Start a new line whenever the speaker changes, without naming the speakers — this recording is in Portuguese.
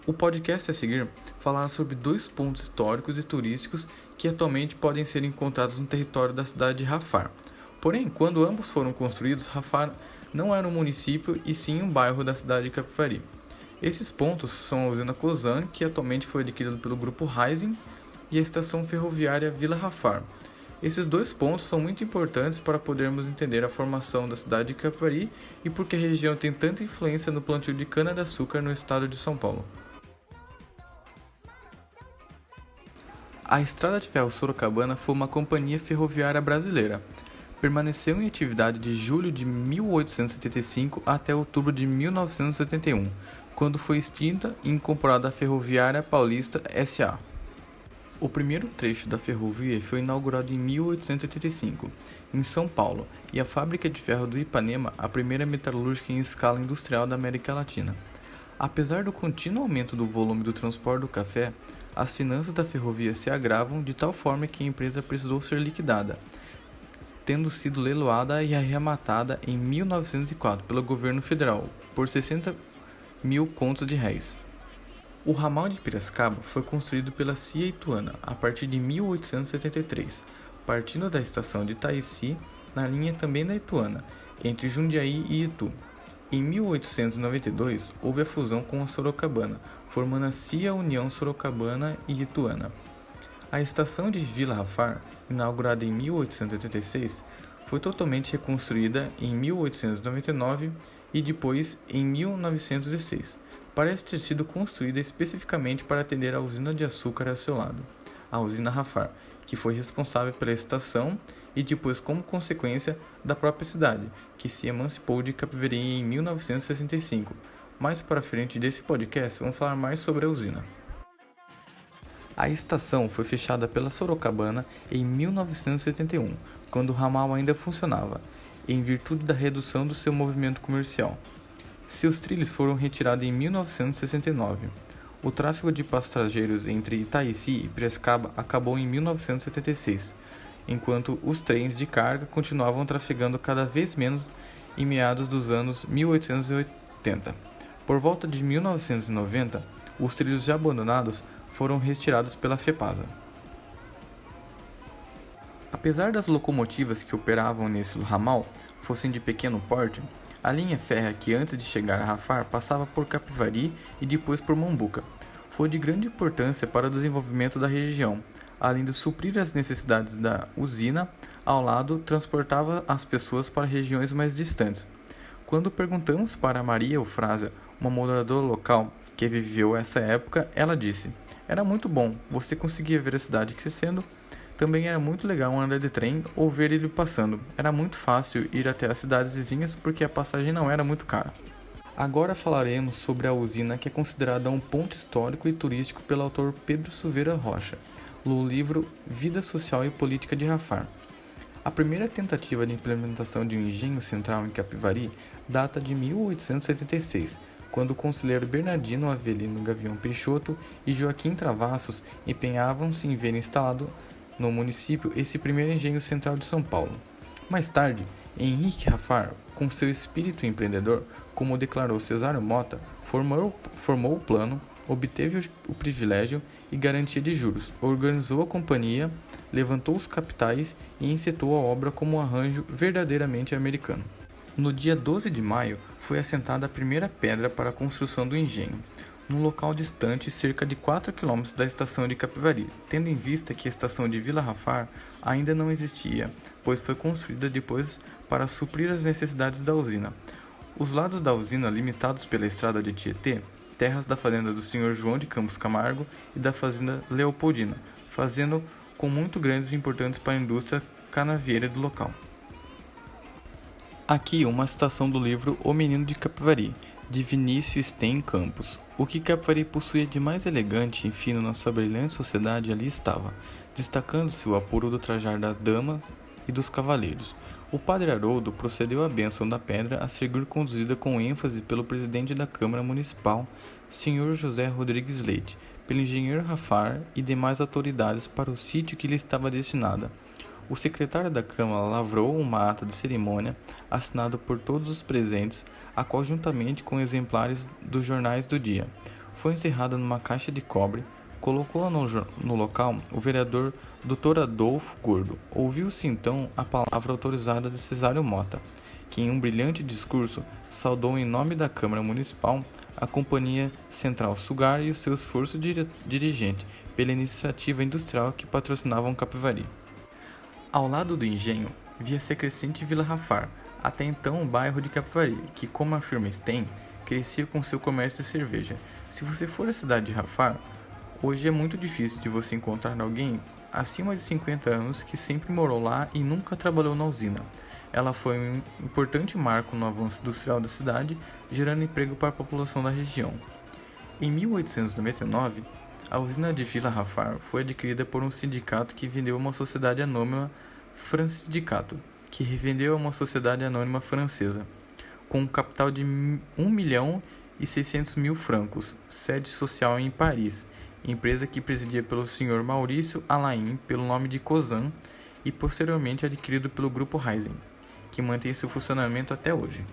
O podcast a seguir falará sobre dois pontos históricos e turísticos que atualmente podem ser encontrados no território da cidade de Rafar. Porém, quando ambos foram construídos, Rafar não era um município e sim um bairro da cidade de Capivari. Esses pontos são a usina Cosan, que atualmente foi adquirida pelo grupo Rising, e a estação ferroviária Vila Rafar. Esses dois pontos são muito importantes para podermos entender a formação da cidade de Capivari e por que a região tem tanta influência no plantio de cana-de-açúcar no estado de São Paulo. A Estrada de Ferro Sorocabana foi uma companhia ferroviária brasileira. Permaneceu em atividade de julho de 1875 até outubro de 1971, quando foi extinta e incorporada à Ferroviária Paulista S.A. O primeiro trecho da ferrovia foi inaugurado em 1885, em São Paulo, e a Fábrica de Ferro do Ipanema, a primeira metalúrgica em escala industrial da América Latina. Apesar do contínuo aumento do volume do transporte do café, as finanças da ferrovia se agravam de tal forma que a empresa precisou ser liquidada, tendo sido leiloada e arrematada em 1904 pelo governo federal por 60 mil contos de réis. O ramal de Piracicaba foi construído pela CIA Ituana a partir de 1873, partindo da estação de Itaici, na linha também da Ituana, entre Jundiaí e Itu. Em 1892, houve a fusão com a Sorocabana, formando a CIA União Sorocabana e Ituana. A estação de Vila Rafar, inaugurada em 1886, foi totalmente reconstruída em 1899 e depois em 1906. Parece ter sido construída especificamente para atender a usina de açúcar a seu lado, a usina Rafar, que foi responsável pela estação e depois, como consequência, da própria cidade, que se emancipou de Capivari em 1965. Mais para frente desse podcast, vamos falar mais sobre a usina. A estação foi fechada pela Sorocabana em 1971, quando o ramal ainda funcionava, em virtude da redução do seu movimento comercial. Seus trilhos foram retirados em 1969. O tráfego de passageiros entre Itaici e Piracicaba acabou em 1976, enquanto os trens de carga continuavam trafegando cada vez menos em meados dos anos 1880. Por volta de 1990, os trilhos já abandonados foram retirados pela FEPASA. Apesar das locomotivas que operavam nesse ramal fossem de pequeno porte, a linha férrea que antes de chegar a Rafar passava por Capivari e depois por Mombuca. Foi de grande importância para o desenvolvimento da região, além de suprir as necessidades da usina, ao lado transportava as pessoas para regiões mais distantes. Quando perguntamos para Maria Eufrásia, uma moradora local que viveu essa época, ela disse: "Era muito bom, você conseguia ver a cidade crescendo. Também era muito legal andar de trem ou ver ele passando. Era muito fácil ir até as cidades vizinhas porque a passagem não era muito cara." Agora falaremos sobre a usina, que é considerada um ponto histórico e turístico pelo autor Pedro Silveira Rocha, no livro Vida Social e Política de Rafar. A primeira tentativa de implementação de um engenho central em Capivari data de 1876, quando o conselheiro Bernardino Avelino Gavião Peixoto e Joaquim Travassos empenhavam-se em ver instalado no município esse primeiro engenho central de São Paulo. Mais tarde, Henrique Rafar, com seu espírito empreendedor, como declarou Cesário Mota, formou o plano, obteve o privilégio e garantia de juros, organizou a companhia, levantou os capitais e encetou a obra como um arranjo verdadeiramente americano. No dia 12 de maio, foi assentada a primeira pedra para a construção do engenho, num local distante cerca de 4 km da estação de Capivari, tendo em vista que a estação de Vila Rafar ainda não existia, pois foi construída depois para suprir as necessidades da usina. Os lados da usina, limitados pela estrada de Tietê, terras da fazenda do Sr. João de Campos Camargo e da fazenda Leopoldina, fazendo com muito grandes e importantes para a indústria canavieira do local. Aqui uma citação do livro O Menino de Capivari, de Vinícius Sten Campos. O que Capivari possuía de mais elegante e fino na sua brilhante sociedade ali estava, destacando-se o apuro do trajar das damas e dos cavaleiros. O padre Haroldo procedeu à bênção da pedra a seguir conduzida com ênfase pelo presidente da Câmara Municipal, Sr. José Rodrigues Leite, pelo engenheiro Rafar e demais autoridades para o sítio que lhe estava destinada. O secretário da Câmara lavrou uma ata de cerimônia, assinado por todos os presentes, a qual, juntamente com exemplares dos jornais do dia, foi encerrada numa caixa de cobre. Colocou-a no local o vereador Dr. Adolfo Gordo. Ouviu-se então a palavra autorizada de Cesário Mota, que em um brilhante discurso saudou em nome da Câmara Municipal a Companhia Central Sugar e o seu esforço dirigente pela iniciativa industrial que patrocinavam Capivari. Ao lado do engenho, via-se a crescente Vila Rafar, até então o bairro de Capivari, que, como afirma Stein, crescia com seu comércio de cerveja. Se você for à cidade de Rafar, hoje é muito difícil de você encontrar alguém acima de 50 anos que sempre morou lá e nunca trabalhou na usina. Ela foi um importante marco no avanço industrial da cidade, gerando emprego para a população da região. Em 1899, a usina de Vila Rafar foi adquirida por um sindicato que vendeu a uma sociedade anônima Fransindicato, que revendeu a uma sociedade anônima francesa, com um capital de 1.600.000 francos, sede social em Paris, empresa que presidia pelo Sr. Maurício Alain pelo nome de Cosan e posteriormente adquirido pelo Grupo Raizen, que mantém seu funcionamento até hoje.